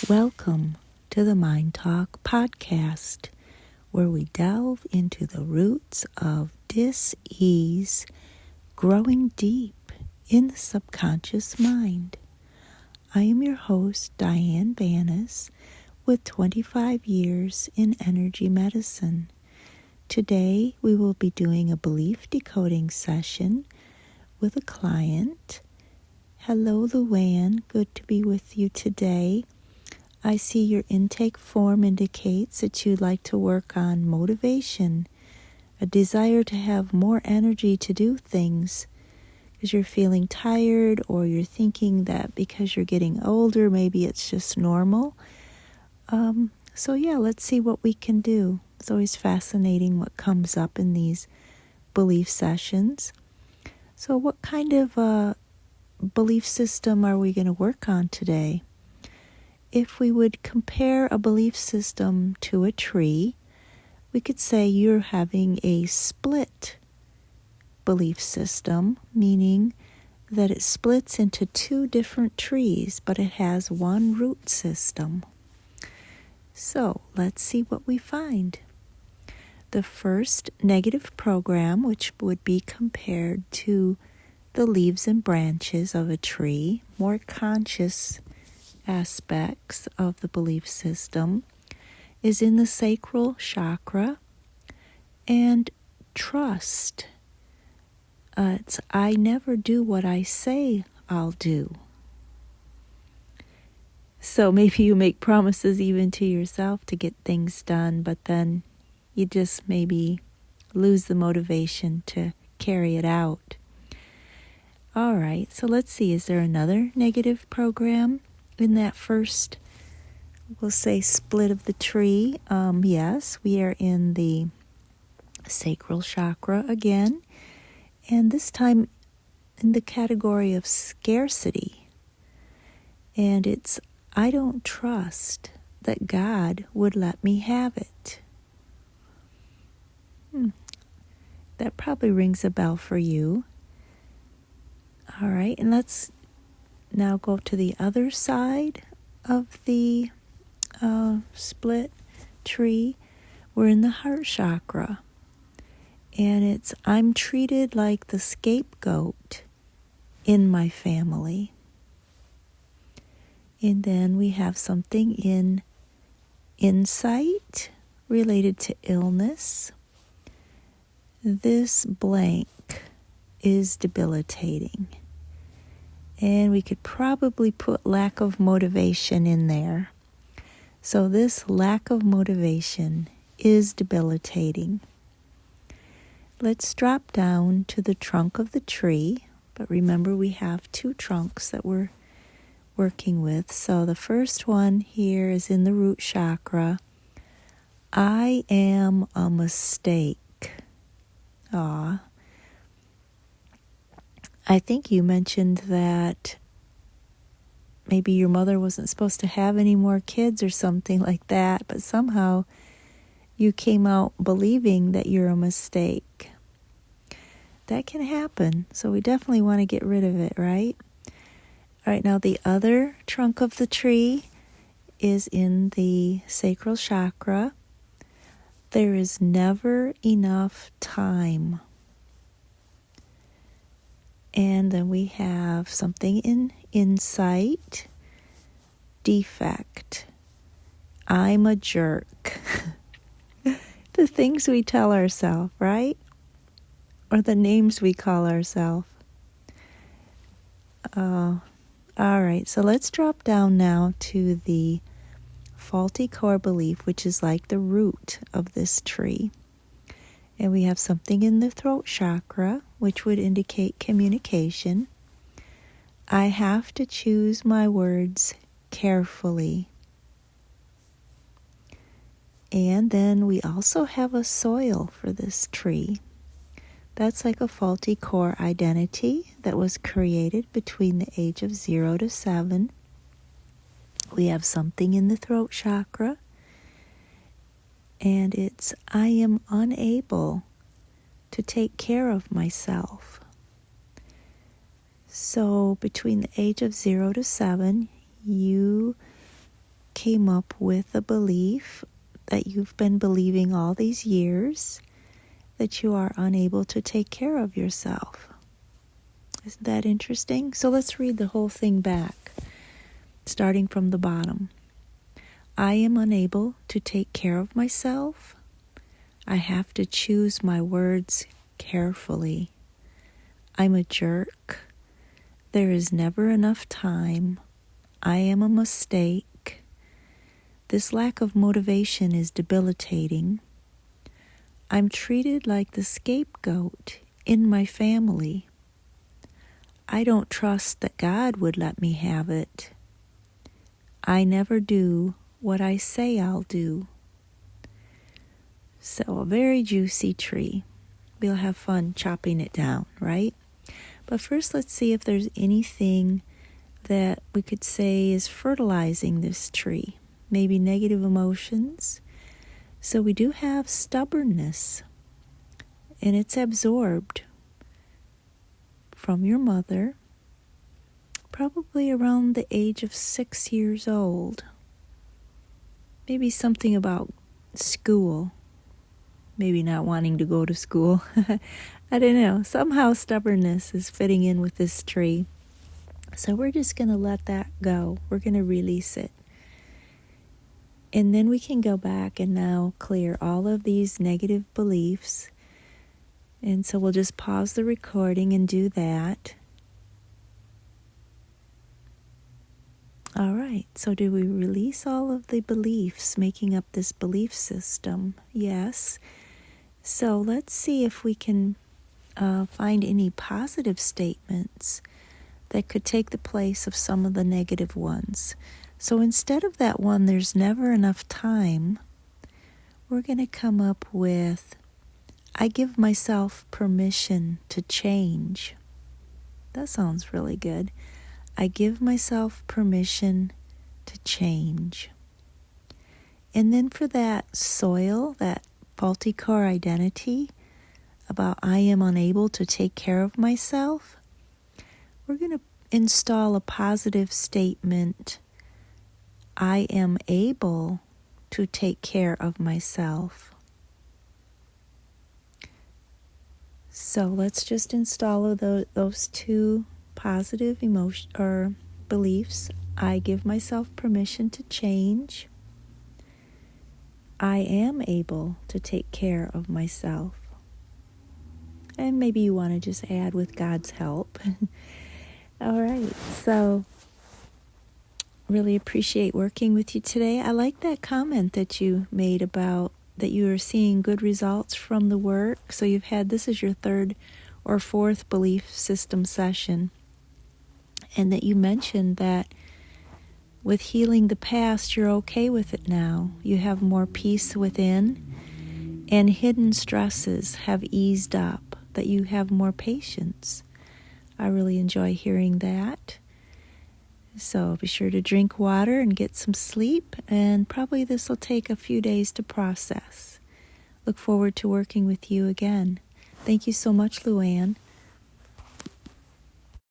Welcome to the MindTalk podcast, where we delve into the roots of dis-ease growing deep in the subconscious mind. I am your host, Diane Vanas, with 25 years in energy medicine. Today, we will be doing a belief decoding session with a client. Hello, Luann. Good to be with you today. I see your intake form indicates that you'd like to work on motivation, a desire to have more energy to do things because you're feeling tired, or you're thinking that because you're getting older, maybe it's just normal. Let's see what we can do. It's always fascinating what comes up in these belief sessions. So what kind of belief system are we going to work on today? If we would compare a belief system to a tree, we could say you're having a split belief system, meaning that it splits into two different trees, but it has one root system. So let's see what we find. The first negative program, which would be compared to the leaves and branches of a tree, more conscious aspects of the belief system, is in the sacral chakra, and trust. It's I never do what I say I'll do. So maybe you make promises even to yourself to get things done, but then you just maybe lose the motivation to carry it out. All right, so let's see, is there another negative program in that first, we'll say, split of the tree? Yes, we are in the sacral chakra again, and this time in the category of scarcity. And it's, I don't trust that God would let me have it. That probably rings a bell for you. All right, and let's now go to the other side of the split tree. We're in the heart chakra, and it's I'm treated like the scapegoat in my family. And then we have something in insight related to illness. This blank is debilitating. And we could probably put lack of motivation in there. So this lack of motivation is debilitating. Let's drop down to the trunk of the tree. But remember, we have two trunks that we're working with. So the first one here is in the root chakra. I am a mistake. I think you mentioned that maybe your mother wasn't supposed to have any more kids or something like that, but somehow you came out believing that you're a mistake. That can happen, so we definitely want to get rid of it, right? All right, now the other trunk of the tree is in the sacral chakra. There is never enough time. And then we have something in insight, defect. I'm a jerk. The things we tell ourselves, right? Or the names we call ourselves. All right, so let's drop down now to the faulty core belief, which is like the root of this tree. And we have something in the throat chakra, which would indicate communication. I have to choose my words carefully. And then we also have a soil for this tree. That's like a faulty core identity that was created between the age of 0 to 7. We have something in the throat chakra. And it's, I am unable to take care of myself. So between the age of 0 to 7, you came up with a belief that you've been believing all these years, that you are unable to take care of yourself. Isn't that interesting? So let's read the whole thing back, starting from the bottom. I am unable to take care of myself. I have to choose my words carefully. I'm a jerk. There is never enough time. I am a mistake. This lack of motivation is debilitating. I'm treated like the scapegoat in my family. I don't trust that God would let me have it. I never do what I say I'll do. So a very juicy tree. We'll have fun chopping it down, right? But first, let's see if there's anything that we could say is fertilizing this tree. Maybe negative emotions. So we do have stubbornness, and it's absorbed from your mother, probably around the age of 6 years old. Maybe something about school. Maybe not wanting to go to school. I don't know. Somehow stubbornness is fitting in with this tree. So we're just going to let that go. We're going to release it. And then we can go back and now clear all of these negative beliefs. And so we'll just pause the recording and do that. All right. So do we release all of the beliefs making up this belief system? Yes. So let's see if we can find any positive statements that could take the place of some of the negative ones. So instead of that one, there's never enough time, we're going to come up with, I give myself permission to change. That sounds really good. I give myself permission to change. And then for that soil, that faulty core identity about I am unable to take care of myself, we're going to install a positive statement. I am able to take care of myself. So let's just install those two positive emotion or beliefs. I give myself permission to change. I am able to take care of myself. And maybe you want to just add with God's help. All right, so really appreciate working with you today. I like that comment that you made about that you are seeing good results from the work. So this is your third or fourth belief system session. And that you mentioned that with healing the past, you're okay with it now. You have more peace within, and hidden stresses have eased up, that you have more patience. I really enjoy hearing that. So be sure to drink water and get some sleep, and probably this will take a few days to process. Look forward to working with you again. Thank you so much, Luann.